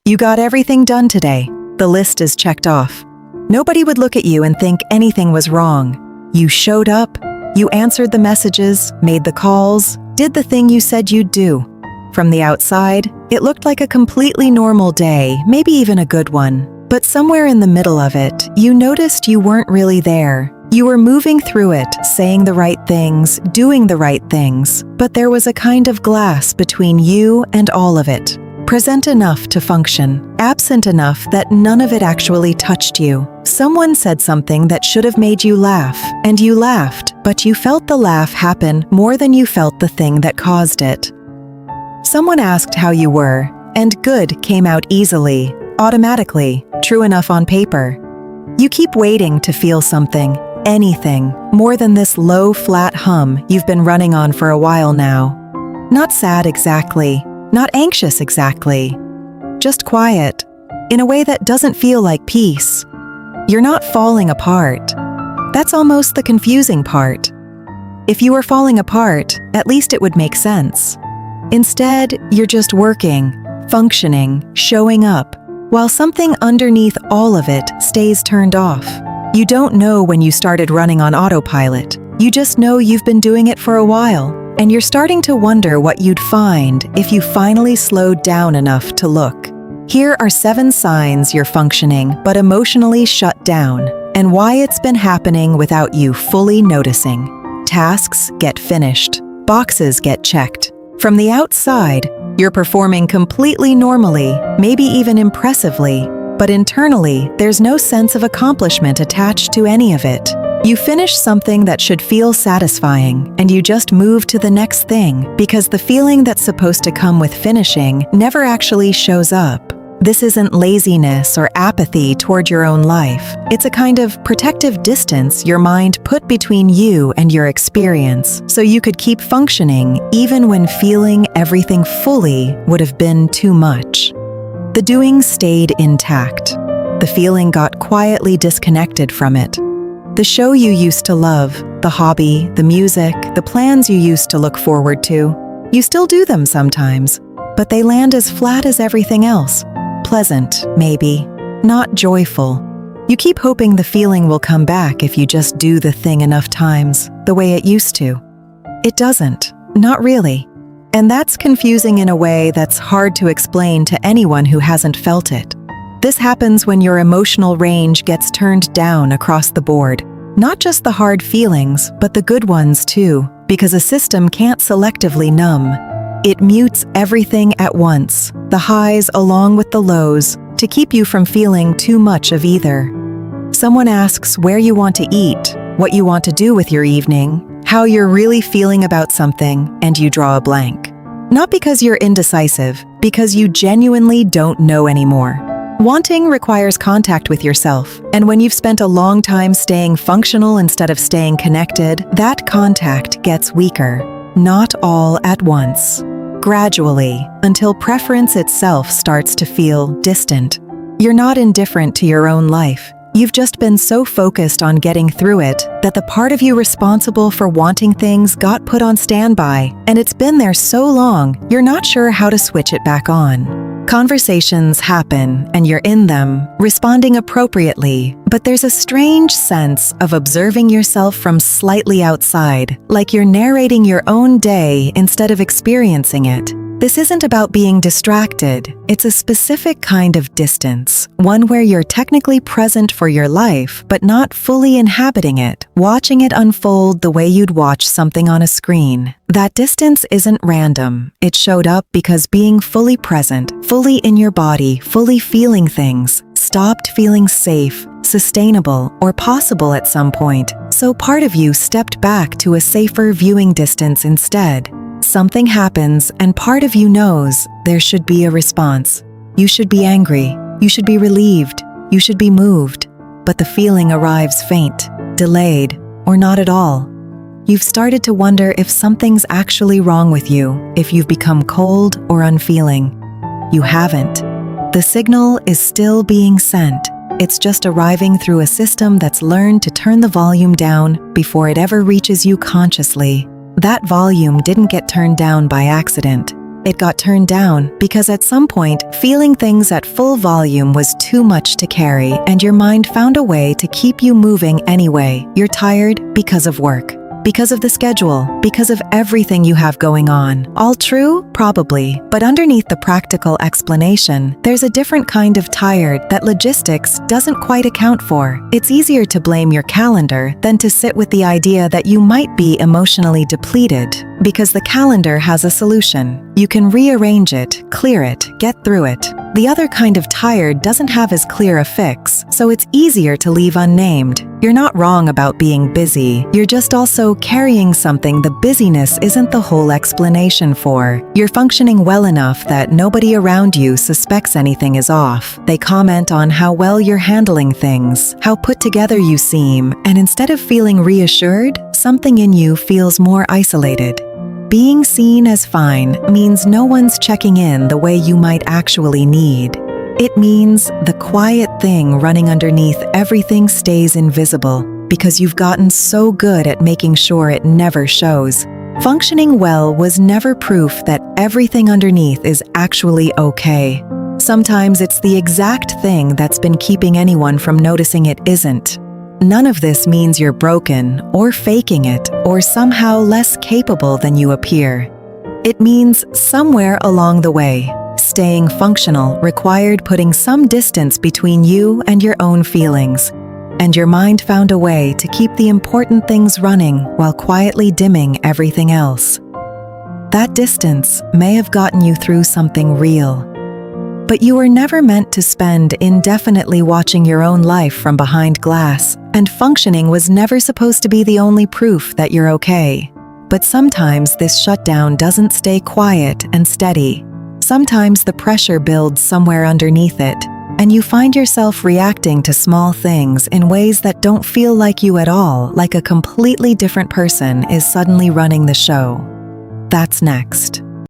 You got everything done today. The list is checked off. Nobody would look at you and think anything was wrong. You showed up, you answered the messages, made the calls, did the thing you said you'd do. From the outside, it looked like a completely normal day, maybe even a good one. But somewhere in the middle of it, you noticed you weren't really there. You were moving through it, saying the right things, doing the right things, but there was a kind of glass between you and all of it. Present enough to function, absent enough that none of it actually touched you. Someone said something that should have made you laugh, and you laughed, but you felt the laugh happen more than you felt the thing that caused it. Someone asked how you were, and good came out easily, automatically, true enough on paper. You keep waiting to feel something, anything, more than this low, flat hum you've been running on for a while now. Not sad exactly, not anxious exactly, just quiet, in a way that doesn't feel like peace. You're not falling apart. That's almost the confusing part. If you were falling apart, at least it would make sense. Instead, you're just working, functioning, showing up, while something underneath all of it stays turned off. You don't know when you started running on autopilot. You just know you've been doing it for a while, and you're starting to wonder what you'd find if you finally slowed down enough to look. Here are 7 signs you're functioning but emotionally shut down, and why it's been happening without you fully noticing. Tasks get finished. Boxes get checked. From the outside, you're performing completely normally, maybe even impressively, but internally, there's no sense of accomplishment attached to any of it. You finish something that should feel satisfying, and you just move to the next thing because the feeling that's supposed to come with finishing never actually shows up. This isn't laziness or apathy toward your own life. It's a kind of protective distance your mind put between you and your experience, so you could keep functioning even when feeling everything fully would have been too much. The doing stayed intact. The feeling got quietly disconnected from it. The show you used to love, the hobby, the music, the plans you used to look forward to, you still do them sometimes, but they land as flat as everything else. Pleasant, maybe, not joyful. You keep hoping the feeling will come back if you just do the thing enough times, the way it used to. It doesn't, not really. And that's confusing in a way that's hard to explain to anyone who hasn't felt it. This happens when your emotional range gets turned down across the board. Not just the hard feelings, but the good ones too, because a system can't selectively numb. It mutes everything at once, the highs along with the lows, to keep you from feeling too much of either. Someone asks where you want to eat, what you want to do with your evening, how you're really feeling about something, and you draw a blank. Not because you're indecisive, because you genuinely don't know anymore. Wanting requires contact with yourself, and when you've spent a long time staying functional instead of staying connected, that contact gets weaker. Not all at once. Gradually, until preference itself starts to feel distant. You're not indifferent to your own life. You've just been so focused on getting through it that the part of you responsible for wanting things got put on standby, and it's been there so long, you're not sure how to switch it back on. Conversations happen, and you're in them, responding appropriately, but there's a strange sense of observing yourself from slightly outside, like you're narrating your own day instead of experiencing it. This isn't about being distracted. It's a specific kind of distance, one where you're technically present for your life, but not fully inhabiting it, watching it unfold the way you'd watch something on a screen. That distance isn't random. It showed up because being fully present, fully in your body, fully feeling things, stopped feeling safe, sustainable, or possible at some point. So part of you stepped back to a safer viewing distance instead. Something happens, and part of you knows there should be a response. You should be angry, you should be relieved, you should be moved, but the feeling arrives faint, delayed, or not at all. You've started to wonder if something's actually wrong with you, if you've become cold or unfeeling. You haven't. The signal is still being sent. It's just arriving through a system that's learned to turn the volume down before it ever reaches you consciously. That volume didn't get turned down by accident. it got turned down because at some point, feeling things at full volume was too much to carry, and your mind found a way to keep you moving anyway. You're tired because of work, because of the schedule, because of everything you have going on. All true? Probably. But underneath the practical explanation, there's a different kind of tired that logistics doesn't quite account for. It's easier to blame your calendar than to sit with the idea that you might be emotionally depleted, because the calendar has a solution. You can rearrange it, clear it, get through it. The other kind of tired doesn't have as clear a fix, so it's easier to leave unnamed. You're not wrong about being busy, you're just also carrying something the busyness isn't the whole explanation for. You're functioning well enough that nobody around you suspects anything is off. They comment on how well you're handling things, how put together you seem, and instead of feeling reassured, something in you feels more isolated. Being seen as fine means no one's checking in the way you might actually need. It means the quiet thing running underneath everything stays invisible because you've gotten so good at making sure it never shows. Functioning well was never proof that everything underneath is actually okay. Sometimes it's the exact thing that's been keeping anyone from noticing it isn't. None of this means you're broken, or faking it, or somehow less capable than you appear. It means somewhere along the way, staying functional required putting some distance between you and your own feelings, and your mind found a way to keep the important things running while quietly dimming everything else. That distance may have gotten you through something real, but you were never meant to spend indefinitely watching your own life from behind glass, and functioning was never supposed to be the only proof that you're okay. But sometimes this shutdown doesn't stay quiet and steady. Sometimes the pressure builds somewhere underneath it, and you find yourself reacting to small things in ways that don't feel like you at all, like a completely different person is suddenly running the show. That's next.